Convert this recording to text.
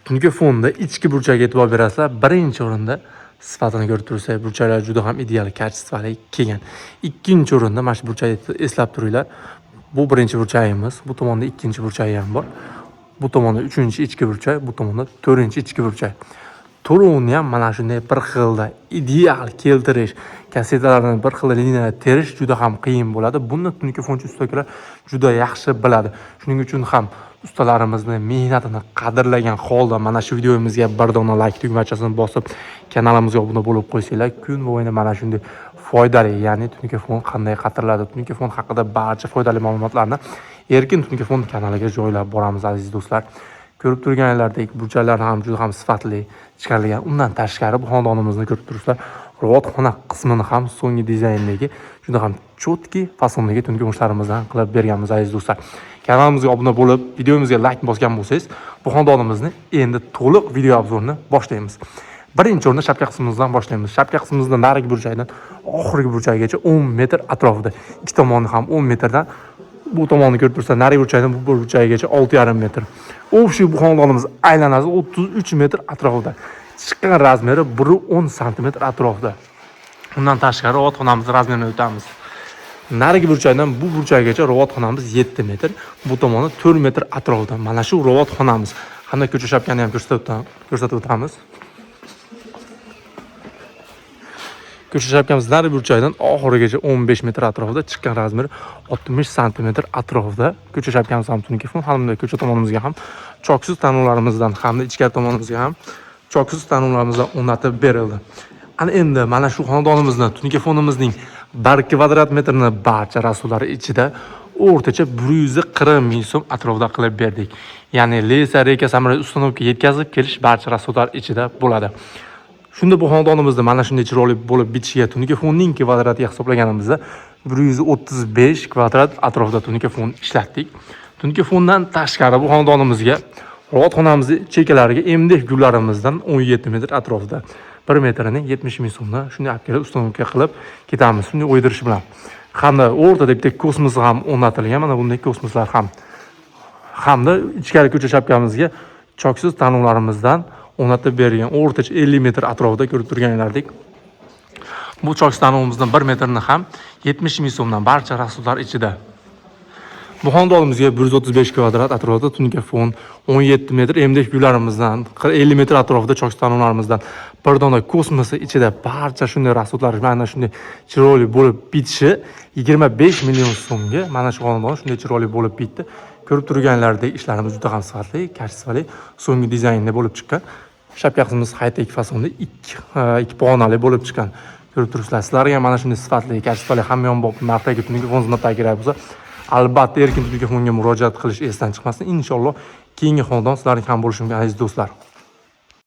Tungi fonda ichki burchagiga e'tibor berasizlar. Birinchi o'rinda sifatini ko'rib tursak, burchaklar juda ham ideal kачествоli kelgan. Ikkinchi o'rinda mana shu burchakni eslab turinglar. Bu birinchi burchagimiz, bu tomonda ikkinchi burchagi ham bor. Bu tomonda uchinchi ichki burchak, bu tomonda to'rtinchi ichki burchak. To'lovni ham mana shunday bir xilda ideal keltirish, kassetalarni bir xil liniyada terish juda ham qiyin bo'ladi. Buni tungi fonchi ustalar juda yaxshi biladi. Shuning uchun ham ustalarimizni mehnatini qadrlagan holda mana shu videomizga bir dona like tugmachasini bosib, kanalimizga obuna bo'lib qo'ysanglar, kun bo'yini mana shunday foydali, ya'ni tungi fon qanday qatiriladi, tungi fon haqida barcha foydali ma'lumotlarni erkin tungi fon kanaliga joylab boramiz aziz do'stlar. Ko'rib turganlaridek burchaklar ham juda ham sifatli chiqarilgan. Undan tashqari bu xonadonimizni ko'rib turibsizlar. Robotxona qismini ham so'nggi dizayndagi juda ham chotki fasondagi tungi mushlarimizdan qilib berganmiz aziz do'stlar. Kanalimizga obuna bo'lib, videomizga like bosgan bo'lsangiz, bu xonadonimizni endi to'liq video obzorini boshlaymiz. Birinchi o'rinda shapka qismimizdan boshlaymiz. Shapka qismimizdan narigi burchakdan oxirgi burchagigacha 10 metr atrofida. Ikki tomoni ham 10 metrdan bu tomonni ko'rib tursa, narigi burchakdan bu burchagigacha 6,5 metr. O'sha bu xonadonimiz aylanasi 33 metr atrofida. Chiqqan razmeri 1.10 sm atrofida. Undan tashqari robotxonamiz razmerini o'tamiz. Narigi burchakdan bu burchakgacha robotxonamiz 7 metr, bu tomoni 4 metr atrofida. Mana shu robotxonamiz. Qanday ko'cha shapkani ham ko'rsatib o'tamiz. Ko'cha shapkamiz narigi burchakdan oxirigacha 15 metr atrofida, chiqqan razmeri 60 sm atrofida. Ko'cha shapkamiz ham tungi fon, hamda ko'cha tomonimizga ham choksiz tanuvlarimizdan hamda ichkari tomonimizga ham choksiz tanuvlarimizdan o'rnatib berildi. Ana endi mana shu xonadonimizni, tungi fonimizning 1 kvadrat metrini barcha rasulari ichida o'rtacha 140 ming so'm atrofida qilib berdik. Ya'ni lesa reka samolyot ustanovka yetkazib kelish barcha rasullar ichida bo'ladi. Shunda bu xonadonimizni mana shunday chiroyli bo'lib bitishiga tungi fonning kvadratiga hisoblaganimizda 135 kvadrat atrofida tungi fon ishlatdik. Tungi fondan tashqari bu xonadonimizga robotxonamizni chekalariga MDF gullarimizdan 17 metr atrofida 1 metrini 70 ming so'mdan shunday olib kelib ustanovka qilib ketamiz. Shunday o'ydirish bilan. Hamda o'rtada bitta kosmos ham o'rnatilgan. Mana bunday kosmoslar ham. Hamda ichkari ko'cha shapkamizga choksiz tanuvlarimizdan o'rnatib berilgan o'rtacha 50 metr atrofida ko'rib turganlaridek. Bu choksiz tanuvimizdan 1 metrni ham 70 ming so'mdan barcha rasullar ichida. Bu xonadonimizga 135 kvadrat atrofida tungi fon, 17 metr MDF gullarimizdan, 50 metr atrofida choksiz tanuvlarimizdan bir dona kosmosi ichida barcha shunday rasullar mana shunday chiroyli bo'lib bitishi 25 million so'mga mana shu xonadon shunday chiroyli bo'lib bitdi. Ko'rib turganlaridek ishlarimiz juda ham sifatli, kачествоli, so'nggi dizaynda bo'lib chiqqan. Shapka qismimiz high-tech fasonda ikki pog'onali bo'lib chiqqan. Ko'rib turibsizlar. Sizlarga mana shunday sifatli, kачестволи hamyonbop narxdagi tungi fon xizmatlari kerak bo'lsa, albatta erkin tungi fonga murojaat qilish esdan chiqmasin. Inshaalloh keyingi xonadon sizlarning ham bo'lishi mumkin aziz do'stlar.